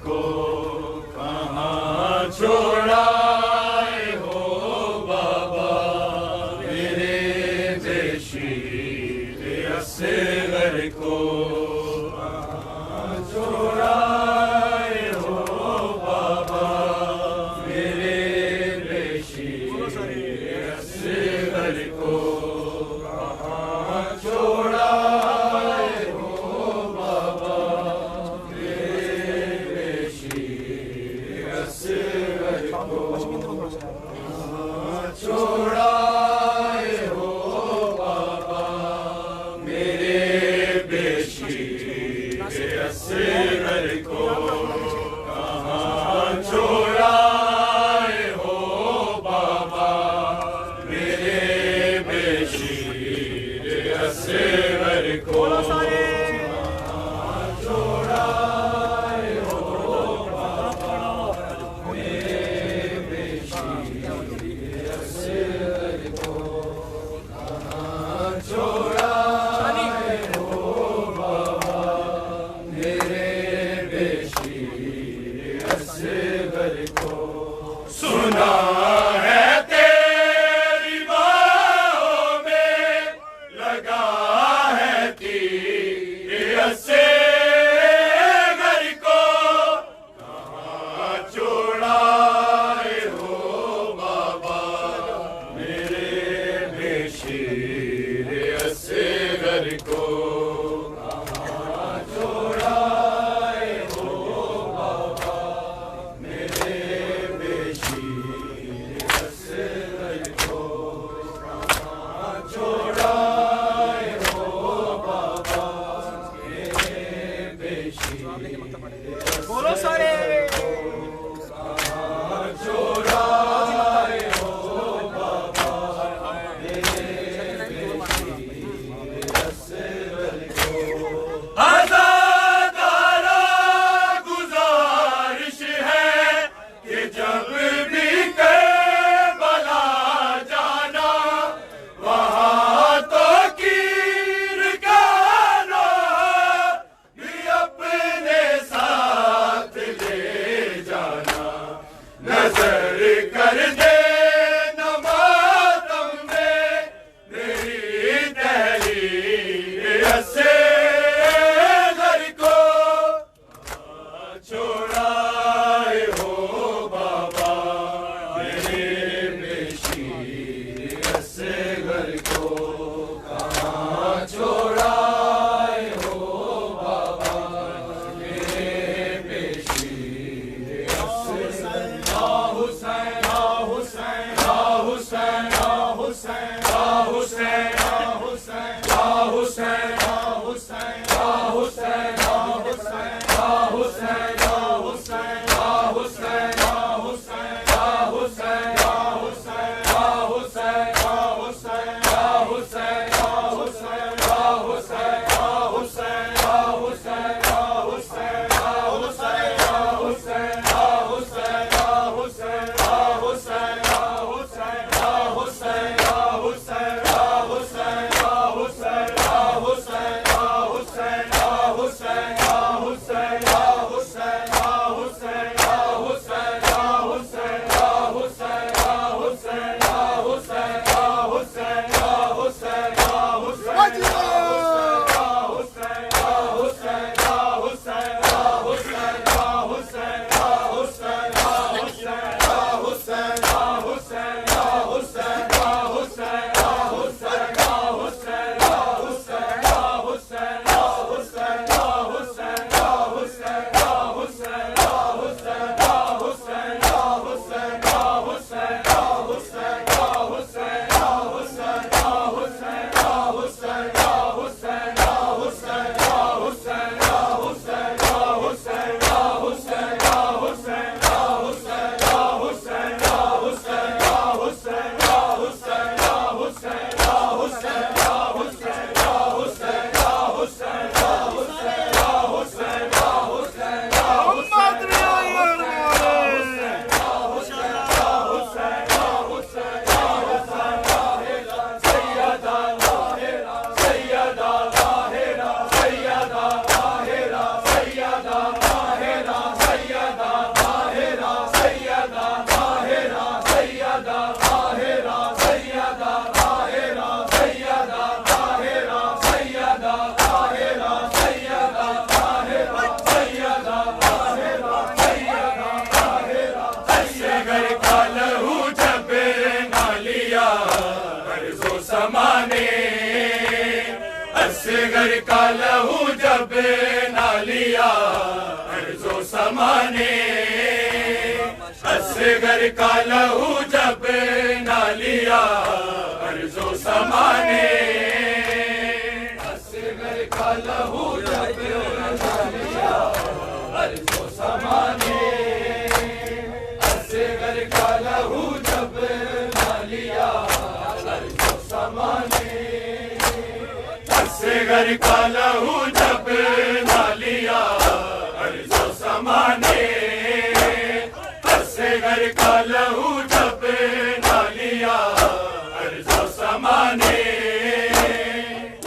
को कहाँ छोड़ाए हो बाबा, मेरे बेशीर असगर को कहाँ छोड़ाए हो बाबा, मेरे बेशीर असगर को कहाँ छोड़ाए हो बाबा, मेरे बेशीर असगर को कहाँ छोड़ाए हो बाबा, मेरे बेशीर असगर को कहाँ छोड़ाए हो बाबा, मेरे बेशीर असगर को कहाँ छोड़ाए हो बाबा, मेरे बेशीर असगर को कहाँ छोड़ाए हो बाबा, मेरे बेशीर असगर को। सुना है तेरी बाहों में लगा है तीर असगर को, कहाँ छोड़ाए हो बाबा, मेरे बेशीर असगर को कहाँ छोड़ाए हो बाबा, मेरे बेशीर असगर को कहाँ छोड़ाए हो बाबा, मेरे बेशीर बोलो सारे कहाँ छोड़ाए हो बाबा, मेरे बेशीर असगर को। आज़ादारा गुज़ारिश है कि जब भी करबला जाना, वहाँ तो कीर का नोहा भी अपने साथ ले जाना। नजर कर दे नमातम में मेरी तहरीर असगर को कहाँ छोड़ाए हो बाबा, मेरे बेशीर असगर को कहाँ छोड़ाए हो बाबा, मेरे बेशीर असगर। या हुसैन या हुसैन या हुसैन या हुसैन या हुसैन या हुसैन या हुसैन या हुसैन या हुसैन या हुसैन या हुसैन या हुसैन असगर का लहू जब ना लिया अर्ज़ो समाने, असगर का लहू जब ना लिया अर्ज़ो समाने, असगर का लहू जब ना लिया अर्ज़ो समाने, असगर का लहू जब ना लिया अर्ज़ो समाने, असगर का लहू जब ना लिया अर्ज़ो समाने, असगर का लहू जब ना लिया अर्ज़ो समाने,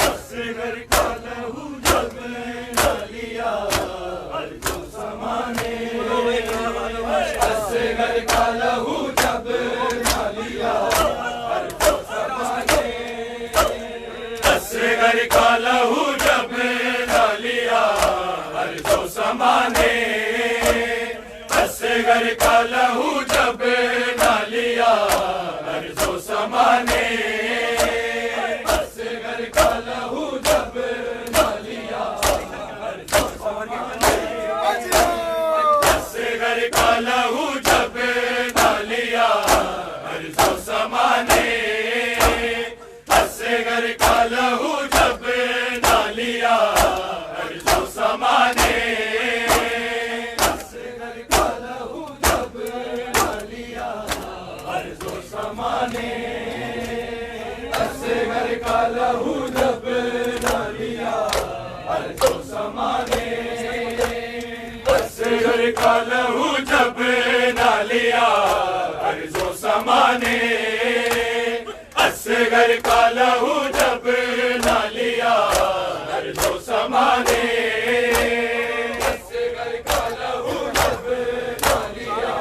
असगर का लहू जब ना लिया अर्ज़ो समाने, असगर का लहू जब ना लिया अर्ज़ो समाने, असगर का लहू जब ना लिया अर्ज़ो समाने, असगर का लहू जब ना लिया अर्ज़ो समाने, असगर का लहू जब ना लिया अर्ज़ो समाने, असगर का लहू जब ना लिया अर्ज़ो समाने, असगर का लहू जब ना लिया अर्ज़ो समाने, असगर का लहू जब ना लिया अर्ज़ो समाने, असगर का लहू जब ना लिया अर्ज़ो समाने, असगर का लहू जब ना लिया अर्ज़ो समाने, असगर का लहू जब ना लिया अर्ज़ो समाने, असगर का लहू जब ना लिया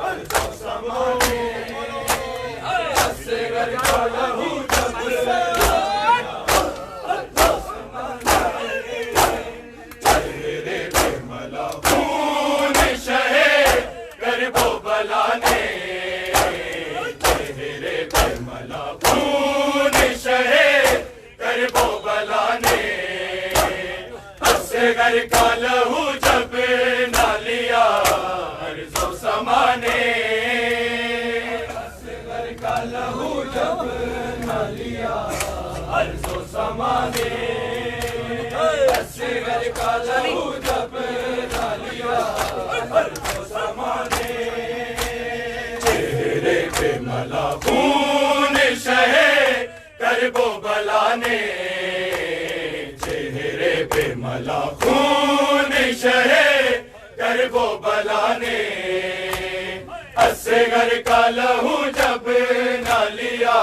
अर्ज़ो समाने, असगर का लहू जब चेहरे पे मला खून शहे करबो बलाने, चेहरे पे मला खून शहे करबो बलाने, असगर का लहू जब ना लिया अर्ज़ो समाने, असगर का लहू जब ना लिया अर्ज़ो समाने, असगर का लहू जब ना लिया अर्ज़ो समाने, चेहरे पे मला खून शहे करबो बलाने, चेहरे पे मला खून शहे करबो बलाने, असगर का लहू जब ना लिया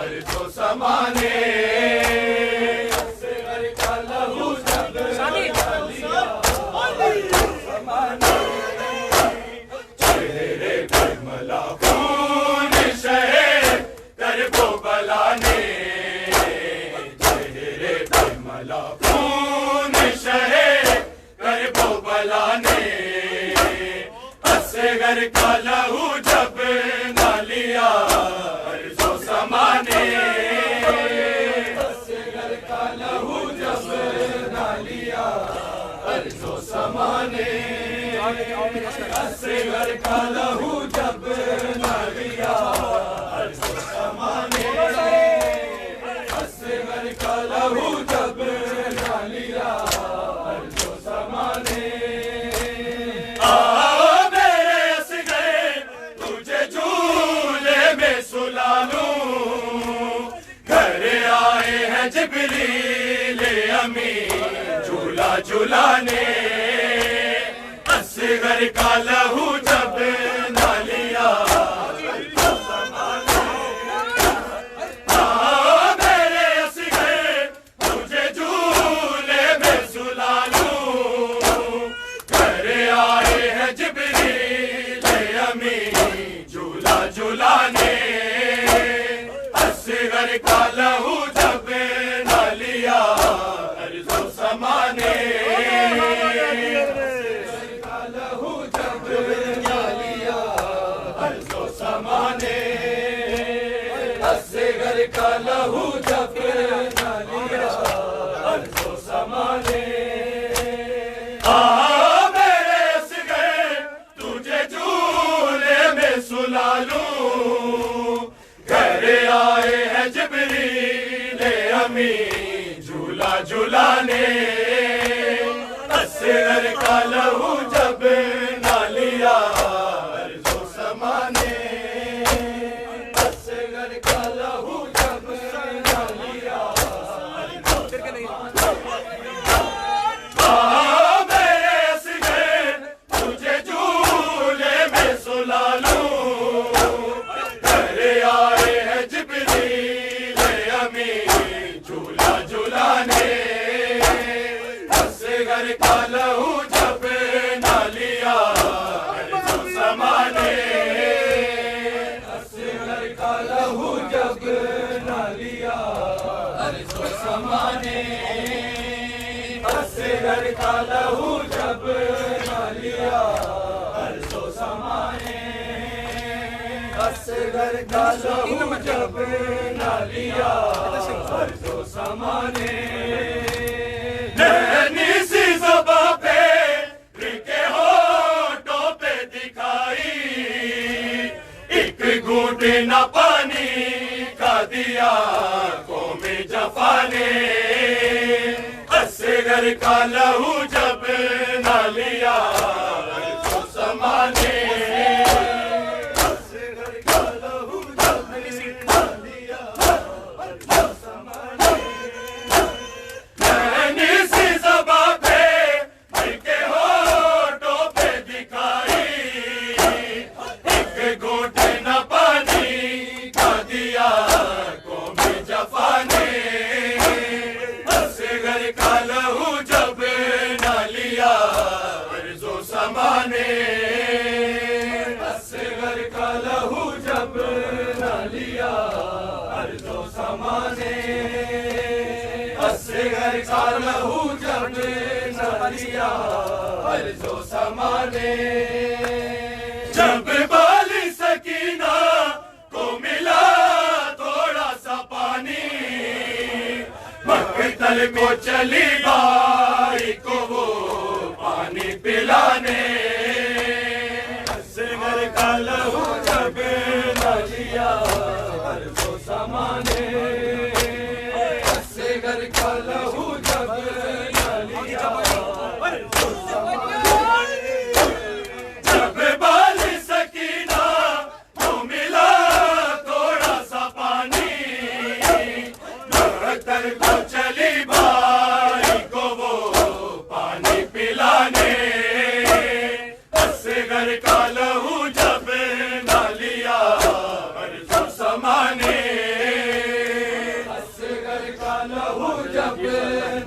अर्ज़ो समाने, असगर का लहू जब ना लिया अर्ज़ो समाने, चेहरे पे मला खून शहे करबो बलाने, चेहरे पे मला खून शहे करबो बलाने, असगर का लहू जब ना लिया अर्ज़ो समाने, असगर का लहू जब ना लिया अर्ज़ो समाने, असगर का लहू जब ना लिया अर्ज़ो समाने, असगर का लहू जब ना लिया अर्ज़ो समाने, आओ मेरे असगर तुझे झूले में सुला लूं, घर आए हैं जिब्रील अमीन झूला झूलाने, असगर का लहू जब ना लिया अर्ज़ो समाने, आओ मेरे असगर तुझे झूले में सुला लूं, घर आए हैं जिब्रील अमीन झूला झूलाने, असगर का लहू जब ना लिया अर्ज़ो समाने, असगर का लहू जब झूला झूलाने, असगर का लहू जब ना लिया अर्ज़ो समाने, असगर का लहू जब ना लिया मेरे असगर तुझे झूले में सुला लूं, घरे आए हैं जिब्रील अमीन झूला झूलाने, असगर का लहू जब ना लिया अर्ज़ो समाने, असगर का लहू जब ना लिया अर्ज़ो समाने, असगर का लहू जब ना लिया अर्ज़ो समाने, असगर का लहू जब ना लिया अर्ज़ो समाने, नैनी सी ज़बां पे रिके होठों पे दिखाई, एक घूंट न पानी का दिया कौमे जफ़ा ने, असगर का लहू जब ना लिया अर्ज़ो समाने, असगर का लहू जब ना लिया अर्ज़ो समाने, नैनी सी ज़बां पे मिलके होठों पे दिखाई, एक घूंट न पानी का दिया कौमे जफ़ा ने, असगर का लहू जब ना लिया अर्ज़ो समाने, असगर का लहू जब ना लिया अर्ज़ो समाने, असगर का लहू जब ना लिया अर्ज़ो समाने, जब बाली सकीना को मिला थोड़ा सा पानी, मक्तल को चली भाई को वो पानी पिलाने, असगर का लहू जब ना लिया अर्ज़ो समाने, असगर का लहू जब ना लिया अर्ज़ो समाने, जब बाली सकीना को मिला थोड़ा सा पानी, मक्तल को चली भाई को वो पानी पिलाने, असगर का लहू जब ना लिया अर्ज़ो समाने, असगर का लहू जब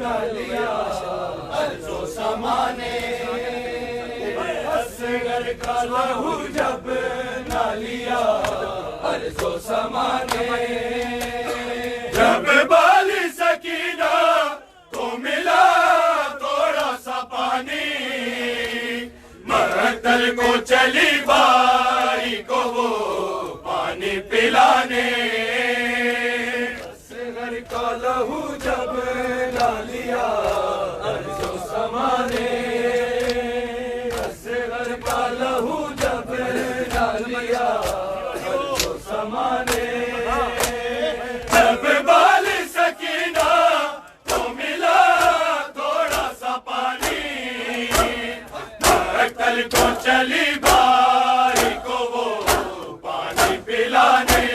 ना लिया अर्ज़ो समाने, असगर का लहू जब ना लिया अर्ज़ो समाने, जब बाली सकीना को मिला थोड़ा सा पानी, मक्तल को चली भाई को वो पानी पिलाने, असगर का लहू जब ना लिया अर्ज़ो समाने, असगर का लहू जब ना लिया अर्ज़ो समाने, जब बाली सकीना को मिला थोड़ा सा पानी, मक्तल को चली भाई को वो पानी पिलाने,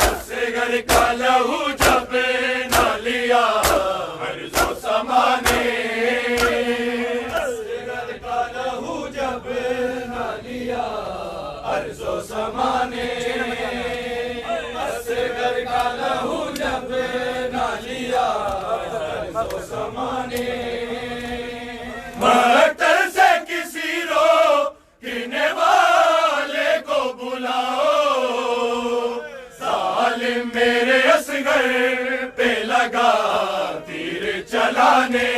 असगर का लहू जब ना लिया अर्ज़ो समाने, असगर का लहू जब ना लिया अर्ज़ो समाने, असगर का लहू जब ना लिया अर्ज़ो समाने, मक्तल से किसी रोकने वाले को बुलाओ, जालिम मेरे असगर पे लगा तीर चलाने,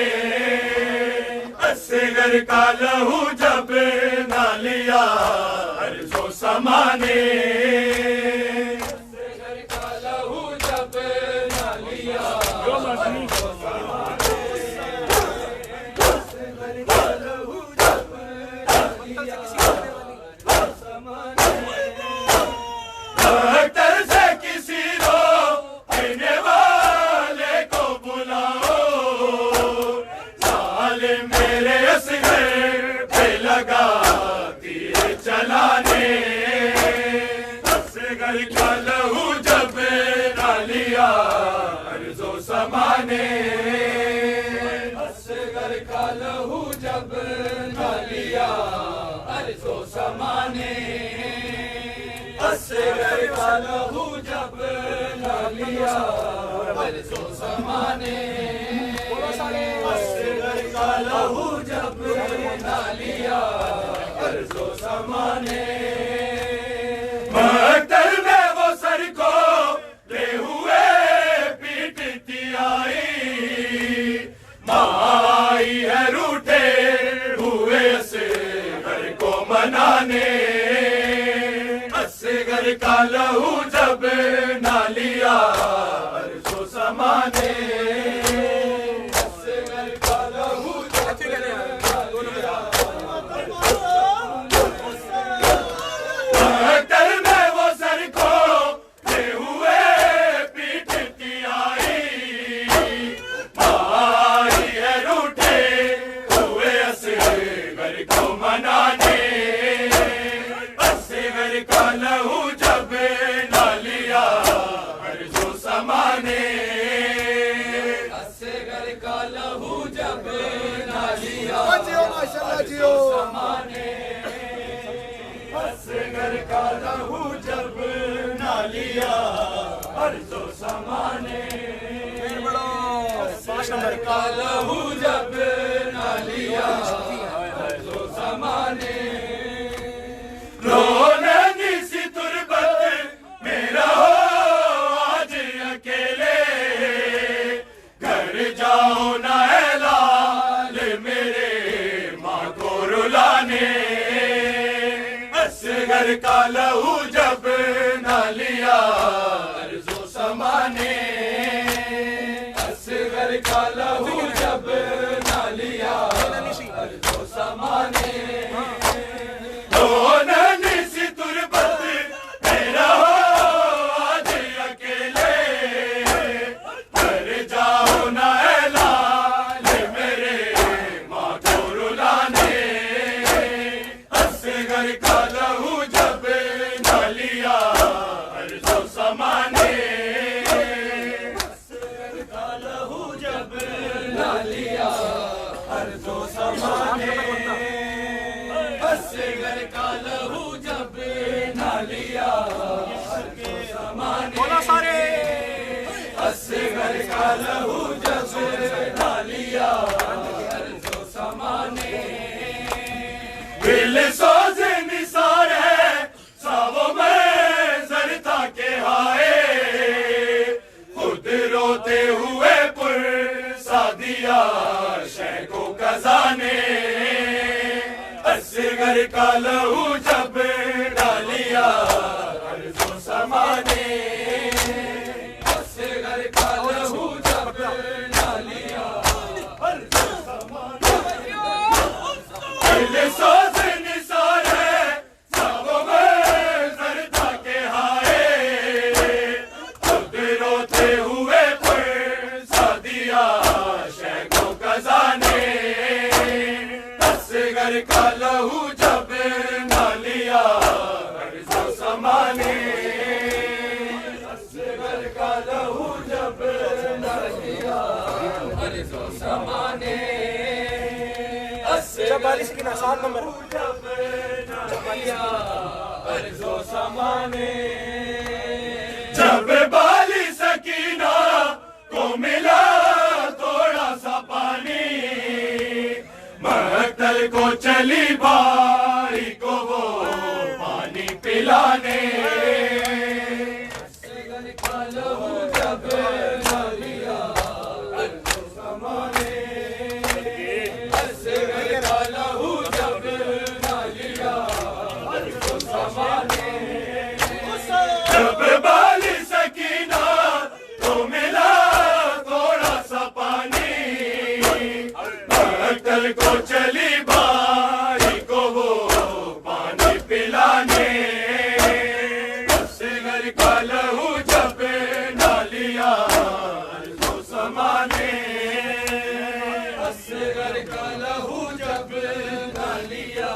असगर का लहू जब ना लिया अर्ज़ो समाने, असगर का लहू जब ना लिया अर्ज़ो समाने, असगर का लहू जब ना लिया अर्ज़ो समाने, मक्तल से किसी रोकने वाले समाने असगर का लहू जब न लिया अर्ज़ो समाने असगर का लहू जब न लिया अर्ज़ो समाने असगर का लहू जब न लिया अर्ज़ो समाने मकतल में वो सर को ले हुए पीटती आई माई है रूठे हुए असगर को मनाने असगर का लहू जब न लिया अर्ज़ो समाने असगर का लहू जब न लिया मकतल में वो सर को ले हुए पीटती आई माई है रूठे हुए असगर को मनाने असगर का लहू जब न लिया अर्ज़ो समाने असगर का लहू जब न लिया अर्ज़ो समाने असगर का लहू जब न लिया अर्ज़ो समाने असगर का लहू जब न लिया अर्ज़ो समाने रोने सी तुरबत मेरा हो आज अकेले घर जाओ ना है लाल मेरे माँ को रुलाने असगर का लहू जब न लिया अर्ज़ो समाने असगर का लहू जब न लिया अर्ज़ो समाने रोने सी तुरबत मेरा हो आज अकेले घर जाओ ना है लाल मेरे माँ को रुलाने असगर का लहू जब न लिया अर्ज़ो समाने असगर का लहू जब न लिया अर्ज़ो समाने असगर का लहू जब न लिया अर्ज़ो समाने बोलो सारे असगर का लहू जब न लिया अर्ज़ो समाने दिल सोज़े निसार है सावों में ज़रता के हाय खुद रोते हुए पुरसा दिया शह को खजाने असगर का लहू जब न लिया अर्ज़ो समाने असगर का लहू जब न लिया अर्ज़ो समाने दिल सोज़े निसार है सावों में ज़रता के हाय खुद रोते हुए पुरसा दिया शह को खजाने असगर का लहू जब न लिया अर्ज़ो समाने असगर का लहू जब न लिया अर्ज़ो समाने चौवालीस की ना 7 नंबर जब न लिया अर्ज़ो समाने जब बाली सकीना को मिला थोड़ा सा पानी मकतल को चली भाई को वो पानी पिलाने असगर का लहू जब न लिया अर्ज़ो समाने असगर का लहू जब न लिया अर्ज़ो समाने जब बाली सकीना तो मिला थोड़ा सा पानी मकतल को चली भाई को वो पानी पिलाने असगर का लहू जब न लिया अर्ज़ो समाने असगर का लहू जब न लिया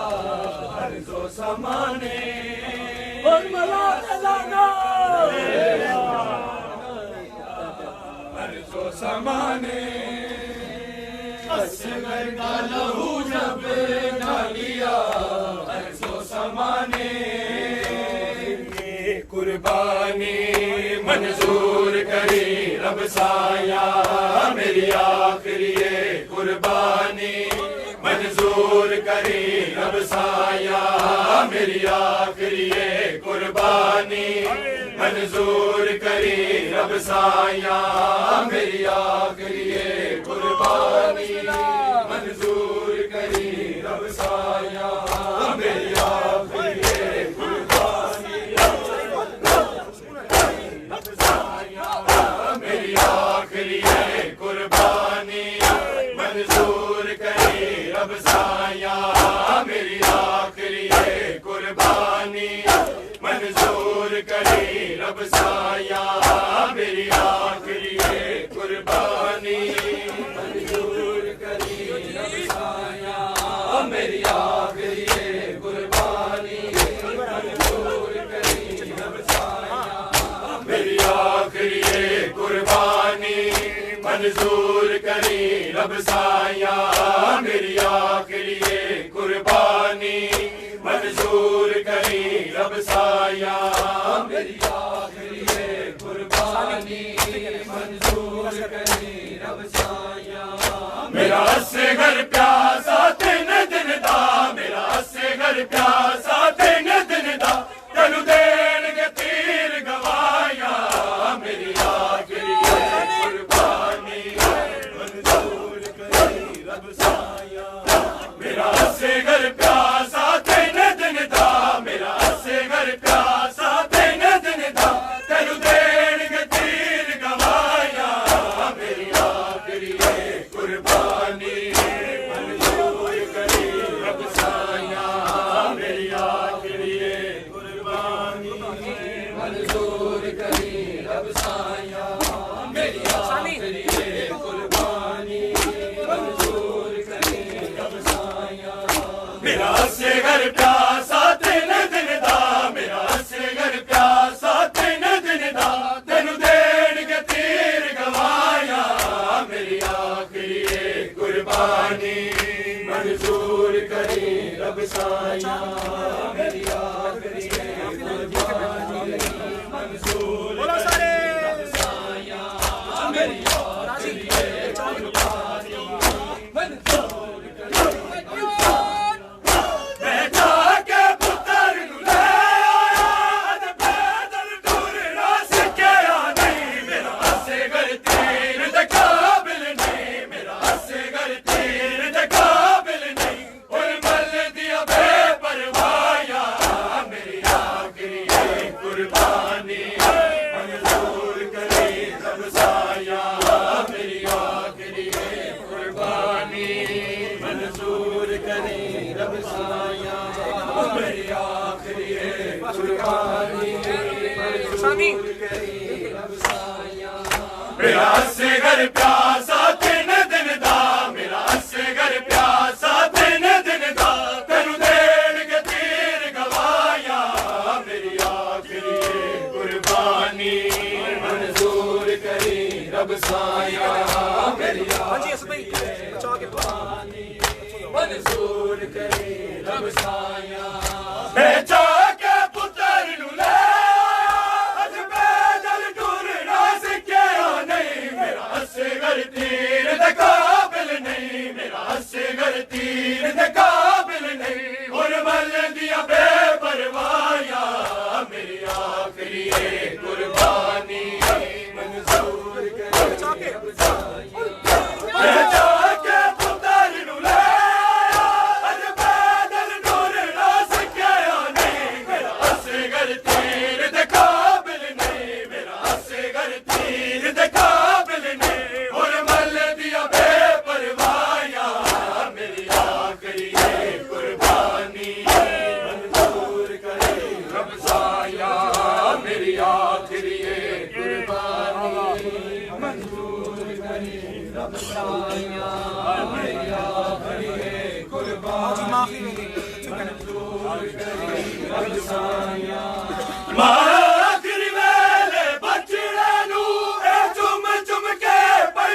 अर्ज़ो समाने अर्ज़ो समाने असगर का लहू जब डालिया अरसो समाने कुर्बानी मंजूर करी रब साया मेरी आखिरी कुर्बानी मंजूर करी रब साया मेरी आखिरी कुर्बानी मंजूर करी रब साया मेरी आखिरी कुर्बानी मंजूर करी रब साया मेरी आखिरी कुर्बानी मेरी आखिरी कुर्बानी मंजूर करी रब साया मेरी आखिरी कुर्बानी मंजूर करी रब साया मेरी आखिरी कुर्बानी मंजूर करी रब साया मेरी आखिरी कुर्बानी मंजूर करी रब साया मेरी आखिरी कुर्बानी मंजूर करी रब साया मेरी आखिरी कुर्बानी मंजूर करी रब साया मेरी आखिरी कुर्बानी मंजूर करी रब साया मेरा से घर प्यासा दिन दिन दा मेरा से घर प्यासा दिन दिन दा तेनु देन के तीर गवाया मेरी आखिरी कुर्बानी मंजूर करी रब साया मेरा से घर प्यासा दिन दिन दा मेरा से घर प्यासा दिन दिन दा तेनु देन के तीर गवाया मेरी आखिरी कुर्बानी मंजूर करी रब साया मेरी आखिरी कुर्बानी मंजूर करी रब साया मेरी आखिरी कुर्बानी मंजूर करी रब साया मेरा से घर प्यासा दिन दिन दा मेरा से घर प्यासा दिन दिन दा तेनु देन के तीर गवाया मेरी आखिरी कुर्बानी मंजूर करी रब साया मेरी आखिरी कुर्बानी मंजूर बोलो सारे रब साया मेरी आखिरी कुर्बानी मंजूर करी मैं जाके पुत्र नु ले आया अज पैदल टुरना सिखया नहीं मेरा से घर तीर दे काबिल नहीं मेरा से घर तीर दे काबिल नहीं और मल दिया बेपरवाया मेरी आखिरी कुर्बानी मंजूर करी रब साया मेरी आखिरी कुर्बानी मंजूर करी रब साया मेरी आखिरी कुर्बानी मंजूर करी रब साया मेरा से घर प्यासा दिन दिन दा मेरा से घर प्यासा दिन दिन दा तेनु देन के तीर गवाया मेरी आखिरी कुर्बानी मंजूर करी रब साया मेरी आखिरी कुर्बानी मंजूर करी रब साया मैं जाके पुत्र नु ले आया अज पैदल टुरना सिखया नहीं मेरा से घर तीर दे काबिल नहीं मेरा से घर तीर दे काबिल नहीं और मल दिया बेपरवाया मेरी आखिरी कुर्बानी मंजूर करी रब साया मैं जाके पुत्र नु ले आया अज पैदल टुरना सिखया नहीं मेरा से घर तीर दे काबिल नहीं मेरा से घर तीर दे काबिल नहीं और मल दिया बेपरवाया मेरी आखिरी कुर्बानी मंजूर करी रब साया मेरी आखिरी कुर्बानी मंजूर करी रब साया मेरी आखिरी कुर्बानी मंजूर करी रब साया आखिरी वेले बचड़े नू ए चुम चुम के पढ़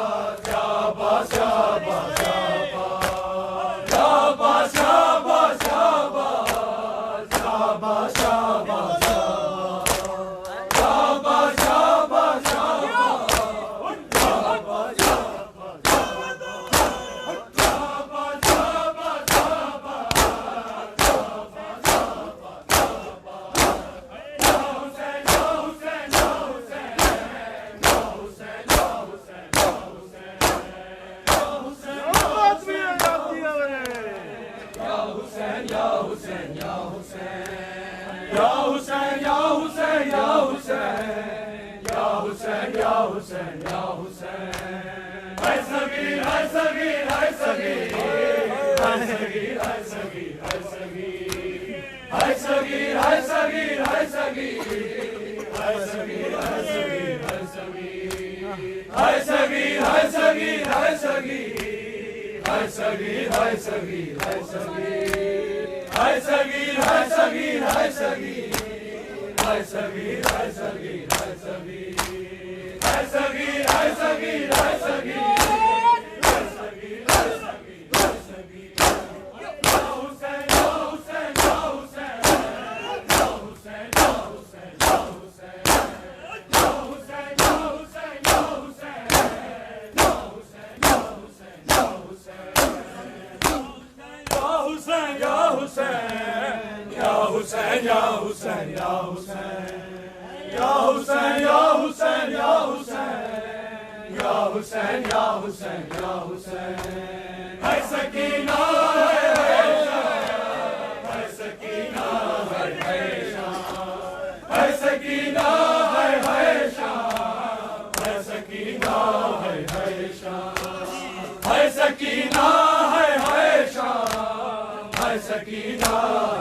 सकीना